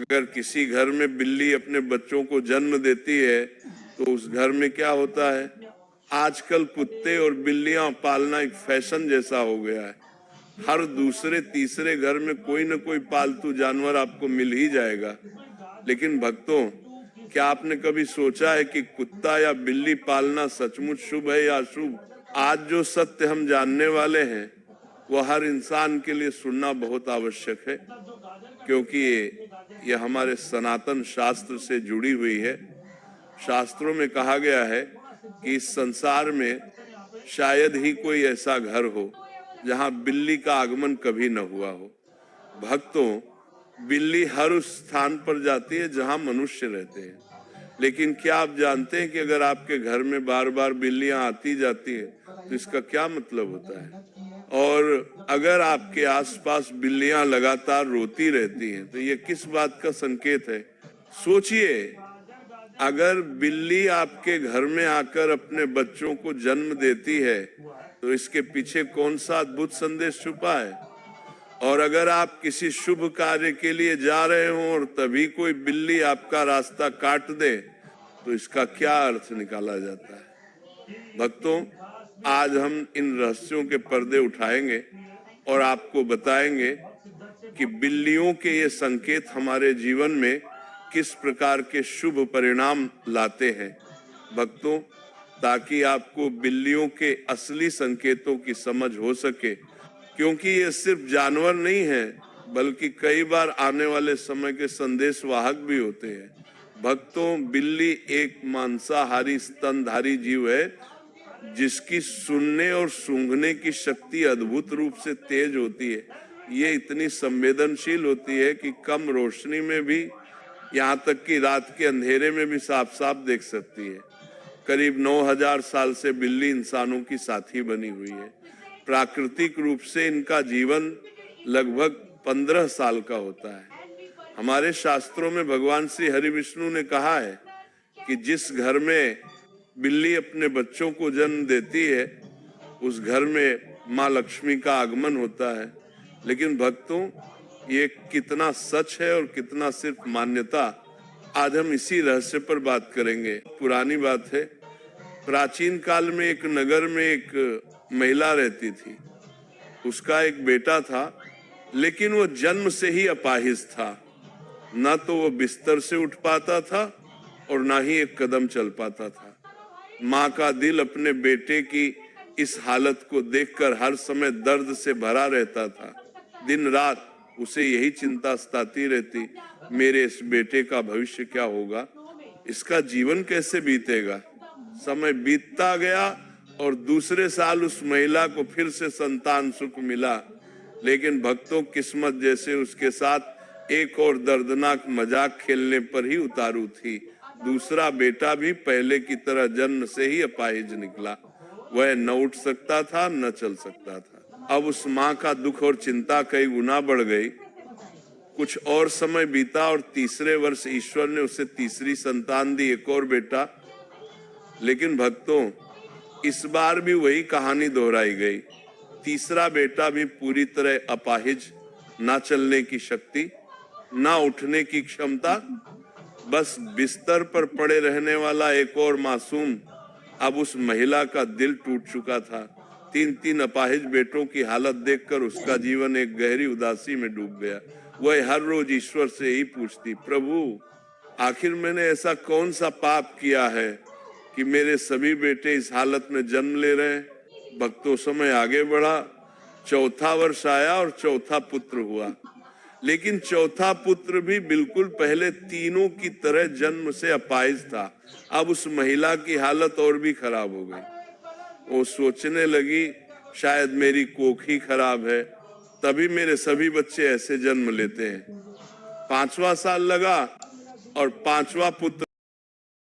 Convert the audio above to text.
अगर किसी घर में बिल्ली अपने बच्चों को जन्म देती है तो उस घर में क्या होता है? आजकल कुत्ते और बिल्लियां पालना एक फैशन जैसा हो गया है। हर दूसरे तीसरे घर में कोई न कोई पालतू जानवर आपको मिल ही जाएगा। लेकिन भक्तों, क्या आपने कभी सोचा है कि कुत्ता या बिल्ली पालना सचमुच शुभ है या अशुभ? आज जो सत्य हम जानने वाले हैं वो हर इंसान के लिए सुनना बहुत आवश्यक है, क्योंकि ये हमारे सनातन शास्त्र से जुड़ी हुई है। शास्त्रों में कहा गया है कि इस संसार में शायद ही कोई ऐसा घर हो जहां बिल्ली का आगमन कभी न हुआ हो। भक्तों, बिल्ली हर उस स्थान पर जाती है जहां मनुष्य रहते हैं, लेकिन क्या आप जानते हैं कि अगर आपके घर में बार बार बिल्लियां आती जाती हैं तो इसका क्या मतलब होता है? और अगर आपके आसपास बिल्लियां लगातार रोती रहती हैं तो ये किस बात का संकेत है? सोचिए, अगर बिल्ली आपके घर में आकर अपने बच्चों को जन्म देती है तो इसके पीछे कौन सा अद्भुत संदेश छुपा है? और अगर आप किसी शुभ कार्य के लिए जा रहे हो और तभी कोई बिल्ली आपका रास्ता काट दे तो इसका क्या अर्थ निकाला जाता है? भक्तों, आज हम इन रहस्यों के पर्दे उठाएंगे और आपको बताएंगे कि बिल्लियों के ये संकेत हमारे जीवन में किस प्रकार के शुभ परिणाम लाते हैं। भक्तों, ताकि आपको बिल्लियों के असली संकेतों की समझ हो सके, क्योंकि ये सिर्फ जानवर नहीं है बल्कि कई बार आने वाले समय के संदेश वाहक भी होते हैं। भक्तों, बिल्ली एक मांसाहारी स्तनधारी जीव है जिसकी सुनने और सूंघने की शक्ति अद्भुत रूप से तेज होती है। ये इतनी संवेदनशील होती है कि कम रोशनी में भी, यहाँ तक कि रात के अंधेरे में भी साफ साफ देख सकती है। करीब 9000 साल से बिल्ली इंसानों की साथी बनी हुई है। प्राकृतिक रूप से इनका जीवन लगभग 15 साल का होता है। हमारे शास्त्रों में भगवान श्री हरि विष्णु ने कहा है कि जिस घर में बिल्ली अपने बच्चों को जन्म देती है उस घर में माँ लक्ष्मी का आगमन होता है। लेकिन भक्तों, ये कितना सच है और कितना सिर्फ मान्यता, आज हम इसी रहस्य पर बात करेंगे। पुरानी बात है, प्राचीन काल में एक नगर में एक महिला रहती थी। उसका एक बेटा था, लेकिन वो जन्म से ही अपाहिज था। ना तो वो बिस्तर से उठ पाता था और ना ही एक कदम चल पाता था। माँ का दिल अपने बेटे की इस हालत को देखकर हर समय दर्द से भरा रहता था। दिन रात उसे यही चिंता सताती रहती, मेरे इस बेटे का भविष्य क्या होगा, इसका जीवन कैसे बीतेगा। समय बीतता गया और दूसरे साल उस महिला को फिर से संतान सुख मिला। लेकिन भक्तों, किस्मत जैसे उसके साथ एक और दर्दनाक मजाक खेलने पर ही उतारू थी। दूसरा बेटा भी पहले की तरह जन्म से ही अपाहिज निकला। वह न उठ सकता था न चल सकता था। अब उस माँ का दुख और चिंता कई गुना बढ़ गई। कुछ और समय बीता और तीसरे वर्ष ईश्वर ने उसे तीसरी संतान दी, एक और बेटा। लेकिन भक्तों, इस बार भी वही कहानी दोहराई गई। तीसरा बेटा भी पूरी तरह अपाहिज, ना चलने की शक्ति, ना उठने की क्षमता, बस बिस्तर पर पड़े रहने वाला एक और मासूम। अब उस महिला का दिल टूट चुका था। 3 अपाहिज बेटों की हालत देखकर उसका जीवन एक गहरी उदासी में डूब गया। वह हर रोज ईश्वर से ही पूछती, प्रभु, आखिर मैंने ऐसा कौन सा पाप किया है कि मेरे सभी बेटे इस हालत में जन्म ले रहे हैं। भक्तों, समय आगे बढ़ा, चौथा वर्ष आया और चौथा पुत्र हुआ। लेकिन चौथा पुत्र भी बिल्कुल पहले तीनों की तरह जन्म से अपाहिज था। अब उस महिला की हालत और भी खराब हो गई। वो सोचने लगी, शायद मेरी कोख ही खराब है, तभी मेरे सभी बच्चे ऐसे जन्म लेते हैं। 5वां साल लगा और 5वां पुत्र